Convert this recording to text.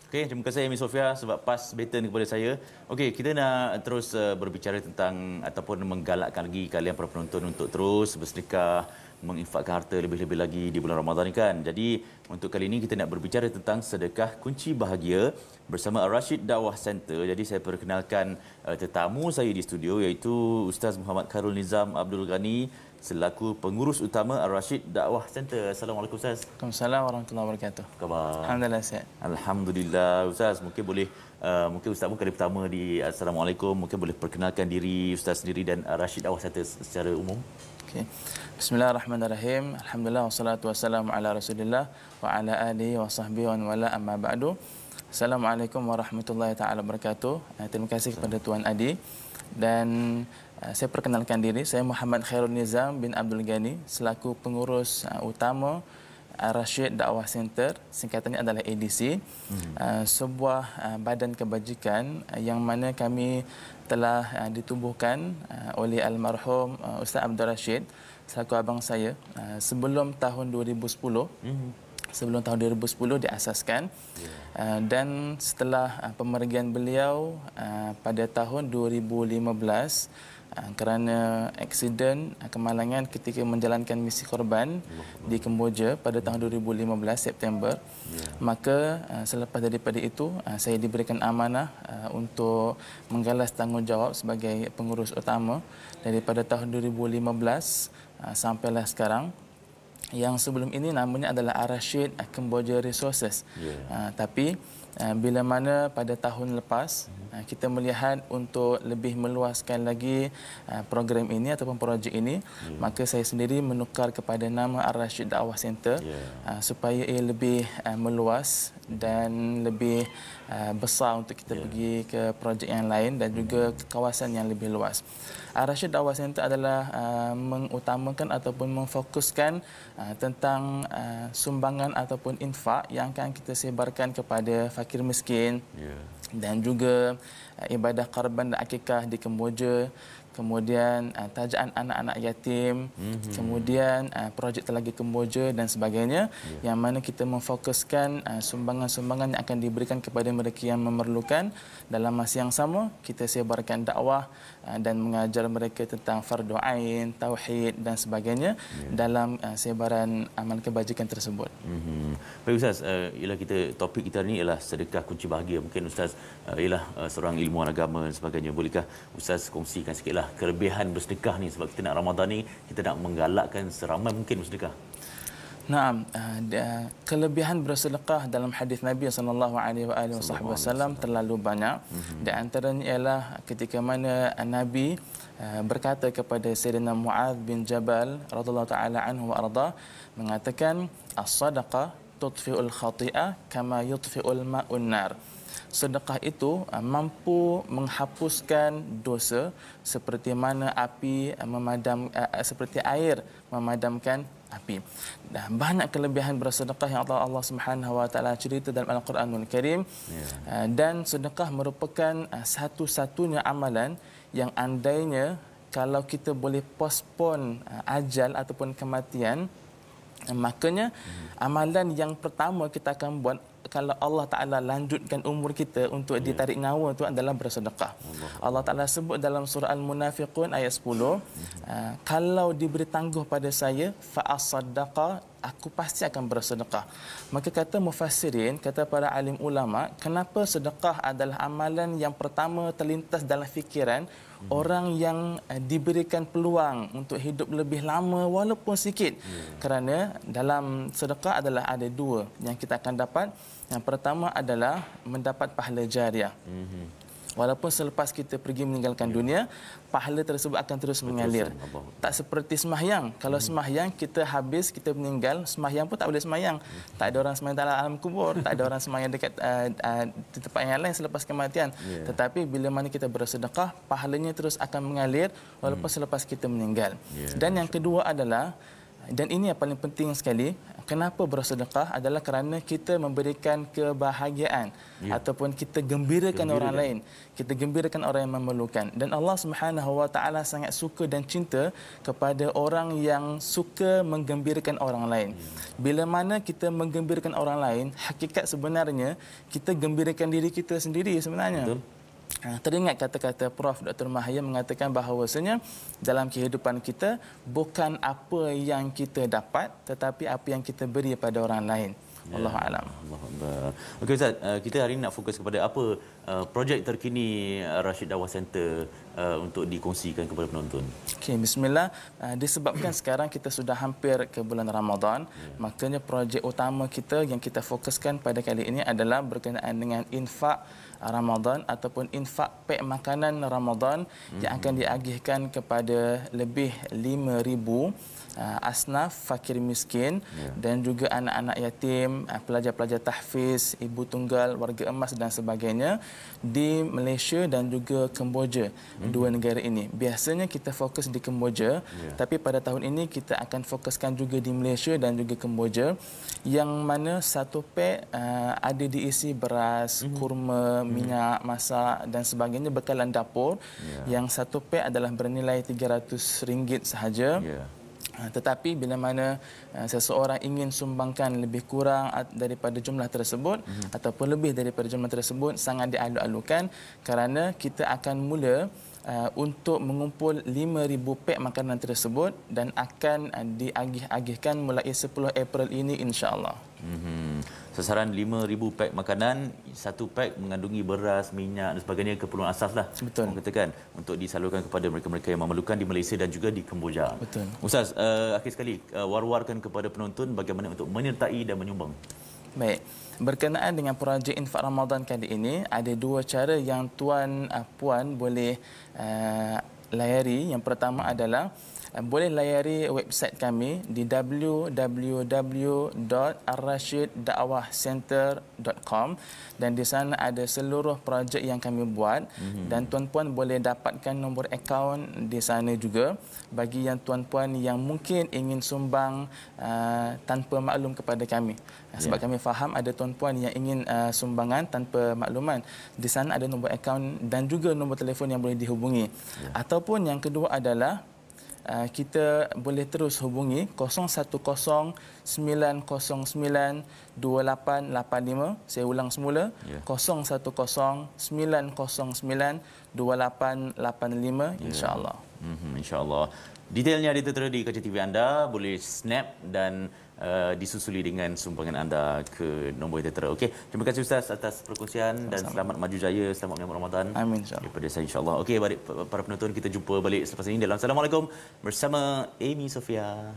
Okey, terima kasih Amy Sofia sebab pas baton kepada saya. Okey, kita nak terus berbicara tentang ataupun menggalakkan lagi kalian para penonton untuk terus bersedekah, menginfakkan harta lebih-lebih lagi di bulan Ramadan ni kan. Jadi, untuk kali ini kita nak berbicara tentang sedekah kunci bahagia bersama Ar-Rashid Dakwah Center. Jadi, saya perkenalkan tetamu saya di studio iaitu Ustaz Muhammad Khairul Nizam Abdul Ghani selaku pengurus utama Ar-Rashid Dakwah Center. Assalamualaikum Ustaz. Waalaikumsalam warahmatullahi wabarakatuh. Khabar? Alhamdulillah sihat. Alhamdulillah Ustaz, mungkin boleh mungkin Ustaz pun kali pertama di Assalamualaikum, mungkin boleh perkenalkan diri Ustaz sendiri dan Rashid Dakwah Center secara umum. Okey. Bismillahirrahmanirrahim. Alhamdulillah wassalatu wassalamu ala Rasulillah wa ala alihi wa sahbihi wa wala amma ba'du. Assalamualaikum warahmatullahi taala wabarakatuh. Terima kasih kepada Tuan Adi dan saya perkenalkan diri, saya Muhammad Khairul Nizam bin Abdul Ghani selaku pengurus utama Ar-Rashid Dakwah Center, singkatannya adalah ADC, sebuah badan kebajikan yang mana kami telah ditubuhkan oleh almarhum Ustaz Abdul Rashid selaku abang saya sebelum tahun 2010. Sebelum tahun 2010 diasaskan dan setelah pemergian beliau pada tahun 2015 kerana aksiden kemalangan ketika menjalankan misi korban di Kemboja pada tahun 2015 September. Maka selepas daripada itu saya diberikan amanah untuk menggalas tanggungjawab sebagai pengurus utama daripada tahun 2015 sampailah sekarang. Yang sebelum ini namanya adalah Ar-Rashid Kemboja Resources. Tapi bila mana pada tahun lepas kita melihat untuk lebih meluaskan lagi program ini ataupun projek ini, maka saya sendiri menukar kepada nama Ar-Rashid Dakwah Center supaya ia lebih meluas dan lebih besar untuk kita pergi ke projek yang lain dan juga ke kawasan yang lebih luas. Ar-Rashid Dakwah Center adalah mengutamakan ataupun memfokuskan tentang sumbangan ataupun infak yang akan kita sebarkan kepada fakir miskin dan juga ibadah korban dan akikah di Kemboja, kemudian tajaan anak-anak yatim, kemudian projek Telagi Kemboja dan sebagainya, yang mana kita memfokuskan sumbangan-sumbangan yang akan diberikan kepada mereka yang memerlukan. Dalam masa yang sama kita sebarkan dakwah dan mengajar mereka tentang fardu ain, tauhid dan sebagainya dalam sebaran amal kebajikan tersebut. Baik Ustaz, ialah topik kita ni ialah sedekah kunci bahagia. Mungkin Ustaz ialah seorang ilmuwan agama dan sebagainya. Bolehkah Ustaz kongsikan sikitlah kelebihan bersedekah ni, sebab kita nak Ramadan ni kita nak menggalakkan seramai mungkin bersedekah. Naam, kelebihan bersedekah dalam hadis Nabi sallallahu alaihi wasallam terlalu banyak. Di antaranya ialah ketika mana Nabi berkata kepada Sayyidina Mu'adz bin Jabal radhiyallahu taala anhu wa arda, mengatakan as-sadaqah tudfi'ul khati'ah kama yudfi'ul ma'un nar. Sedekah itu mampu menghapuskan dosa seperti mana seperti air memadamkan api. Dah banyak kelebihan bersedekah yang Allah Subhanahu wa taala cerita dalam Al-Quranul Karim. Dan sedekah merupakan satu-satunya amalan yang andainya kalau kita boleh postpone ajal ataupun kematian, makanya amalan yang pertama kita akan buat kalau Allah Ta'ala lanjutkan umur kita untuk ditarik nyawa itu adalah bersedekah. Allah Ta'ala sebut dalam surah Al-Munafiqun ayat 10, kalau diberi tangguh pada saya fa'asaddaqa, aku pasti akan bersedekah. Maka kata mufassirin, kata para alim ulama, kenapa sedekah adalah amalan yang pertama terlintas dalam fikiran orang yang diberikan peluang untuk hidup lebih lama walaupun sikit. Kerana dalam sedekah adalah ada dua yang kita akan dapat. Yang pertama adalah mendapat pahala jariah. Walaupun selepas kita pergi meninggalkan dunia, pahala tersebut akan terus mengalir. Tak seperti sembahyang. Kalau sembahyang kita habis, kita meninggal, sembahyang pun tak boleh sembahyang. Tak ada orang sembahyang dalam alam kubur, tak ada orang sembahyang dekat di tempat yang lain selepas kematian. Tetapi bila mana kita bersedekah, pahalanya terus akan mengalir walaupun selepas kita meninggal. Dan yang kedua adalah, dan ini yang paling penting sekali, kenapa bersedekah adalah kerana kita memberikan kebahagiaan ataupun kita gembirakan orang lain. Kita gembirakan orang yang memerlukan. Dan Allah Subhanahu Wa Taala sangat suka dan cinta kepada orang yang suka menggembirakan orang lain. Bila mana kita menggembirakan orang lain, hakikat sebenarnya kita gembirakan diri kita sendiri sebenarnya. Betul. Teringat kata-kata Prof. Dr. Mahir mengatakan bahawasanya dalam kehidupan kita bukan apa yang kita dapat tetapi apa yang kita beri pada orang lain. Wallahu a'lam. Alhamdulillah. Okey Ustaz, kita hari ini nak fokus kepada apa projek terkini Rashid Dawah Center untuk dikongsikan kepada penonton. Okey, bismillah. Disebabkan sekarang kita sudah hampir ke bulan Ramadan, makanya projek utama kita yang kita fokuskan pada kali ini adalah berkenaan dengan infak Ramadan ataupun infak pek makanan Ramadan yang akan diagihkan kepada lebih 5,000 asnaf fakir miskin dan juga anak-anak yatim, pelajar-pelajar tahfiz, ibu tunggal, warga emas dan sebagainya di Malaysia dan juga Kemboja, dua negara ini. Biasanya kita fokus di Kemboja, tapi pada tahun ini kita akan fokuskan juga di Malaysia dan juga Kemboja, yang mana satu pek ada diisi beras, kurma, minyak masak dan sebagainya, bekalan dapur. Yang satu pek adalah bernilai RM300 sahaja. Tetapi bila mana seseorang ingin sumbangkan lebih kurang daripada jumlah tersebut ataupun lebih daripada jumlah tersebut, sangat dialu-alukan kerana kita akan mula untuk mengumpul 5,000 pek makanan tersebut dan akan diagih-agihkan mulai 10 April ini insya-Allah. Sasaran 5,000 pek makanan, satu pek mengandungi beras, minyak dan sebagainya, keperluan asas lah. Betul. Orang katakan untuk disalurkan kepada mereka-mereka yang memerlukan di Malaysia dan juga di Kemboja. Betul. Ustaz, akhir sekali war-warkan kepada penonton bagaimana untuk menyertai dan menyumbang. Baik. Berkenaan dengan projek infak Ramadan kali ini, ada dua cara yang tuan puan boleh layari. Yang pertama adalah boleh layari website kami di www.arrashiddawahcenter.com dan di sana ada seluruh projek yang kami buat dan tuan-puan boleh dapatkan nombor akaun di sana juga bagi yang tuan-puan yang mungkin ingin sumbang tanpa maklum kepada kami. Sebab kami faham ada tuan-puan yang ingin sumbangan tanpa makluman. Di sana ada nombor akaun dan juga nombor telefon yang boleh dihubungi. Ataupun yang kedua adalah kita boleh terus hubungi 0109092885. Saya ulang semula, 0109092885 insya-Allah. Insya-Allah. Detailnya ada tertera di kaca TV anda, boleh snap dan disusuli dengan sumbangan anda ke nombor yang tertera. Okey, terima kasih Ustaz atas perkongsian dan selamat maju jaya, selamat menyambut Ramadan. Amin insya-Allah. Daripada saya insya-Allah. Okey, para penonton, kita jumpa balik selepas ini dalam Assalamualaikum bersama Amy Sofia.